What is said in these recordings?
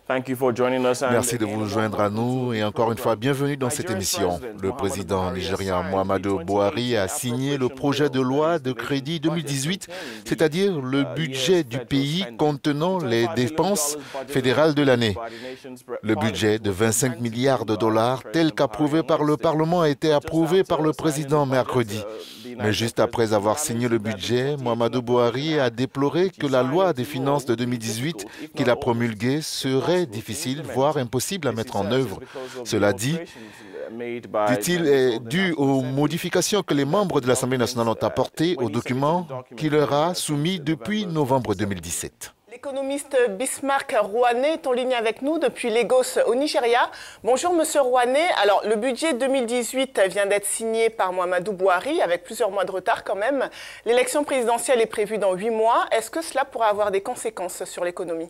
Merci de vous joindre à nous et encore une fois, bienvenue dans cette émission. Le président nigérien Muhammadu Buhari a signé le projet de loi de crédit 2018, c'est-à-dire le budget du pays contenant les dépenses fédérales de l'année. Le budget de 25 milliards de dollars, tel qu'approuvé par le Parlement, a été approuvé par le président mercredi. Mais juste après avoir signé le budget, Muhammadu Buhari a déploré que la loi des finances de 2018 qu'il a promulguée serait difficile, voire impossible à mettre en œuvre. Cela dit-il, est dû aux modifications que les membres de l'Assemblée nationale ont apportées au document qui leur a soumis depuis novembre 2017. L'économiste Bismarck Rouane est en ligne avec nous depuis Lagos au Nigeria. Bonjour Monsieur Rouane. Alors le budget 2018 vient d'être signé par Muhammadu Buhari avec plusieurs mois de retard quand même. L'élection présidentielle est prévue dans 8 mois. Est-ce que cela pourrait avoir des conséquences sur l'économie?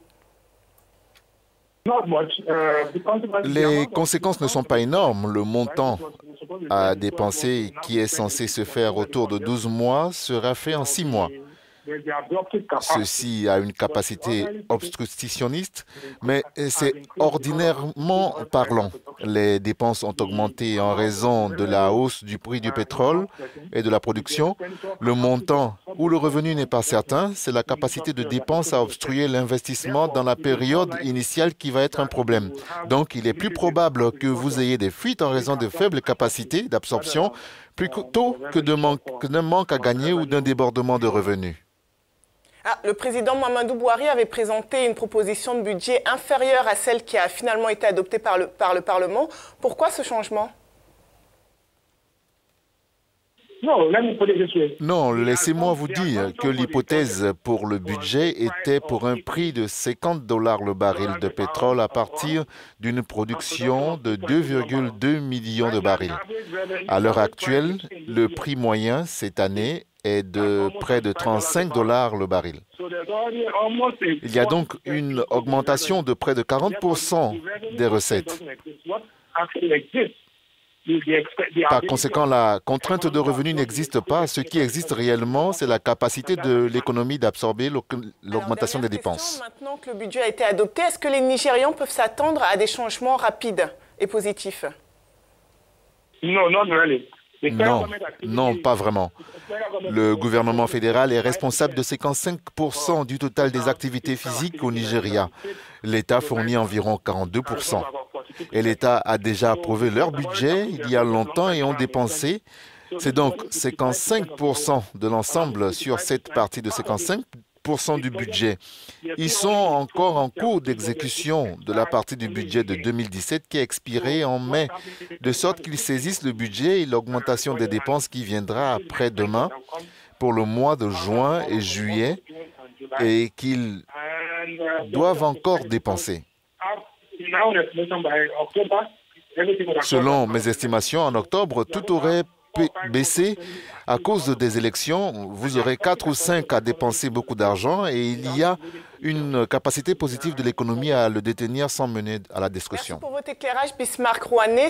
Les conséquences ne sont pas énormes. Le montant à dépenser qui est censé se faire autour de 12 mois sera fait en 6 mois. Ceci a une capacité obstructionniste, mais c'est ordinairement parlant. Les dépenses ont augmenté en raison de la hausse du prix du pétrole et de la production. Le montant ou le revenu n'est pas certain. C'est la capacité de dépense à obstruer l'investissement dans la période initiale qui va être un problème. Donc, il est plus probable que vous ayez des fuites en raison de faibles capacités d'absorption plutôt que d'un manque à gagner ou d'un débordement de revenus. Le président Muhammadu Buhari avait présenté une proposition de budget inférieure à celle qui a finalement été adoptée par le Parlement. Pourquoi ce changement? Non, laissez-moi vous dire que l'hypothèse pour le budget était pour un prix de 50 $ le baril de pétrole à partir d'une production de 2,2 millions de barils. À l'heure actuelle, le prix moyen cette année est de près de 35 $ le baril. Il y a donc une augmentation de près de 40% des recettes. Par conséquent, la contrainte de revenus n'existe pas. Ce qui existe réellement, c'est la capacité de l'économie d'absorber l'augmentation des dépenses. Maintenant que le budget a été adopté, est-ce que les Nigérians peuvent s'attendre à des changements rapides et positifs? Non, pas vraiment. Le gouvernement fédéral est responsable de 55% du total des activités physiques au Nigeria. L'État fournit environ 42%. Et l'État a déjà approuvé leur budget il y a longtemps et ont dépensé. C'est donc 55% de l'ensemble sur cette partie de 55% du budget. Ils sont encore en cours d'exécution de la partie du budget de 2017 qui a expiré en mai, de sorte qu'ils saisissent le budget et l'augmentation des dépenses qui viendra après-demain pour le mois de juin et juillet et qu'ils doivent encore dépenser. Selon mes estimations, en octobre, tout aurait baissé à cause des élections. Vous aurez 4 ou 5 à dépenser beaucoup d'argent et il y a une capacité positive de l'économie à le détenir sans mener à la discussion. Merci pour votre éclairage, Bismarck Rouane.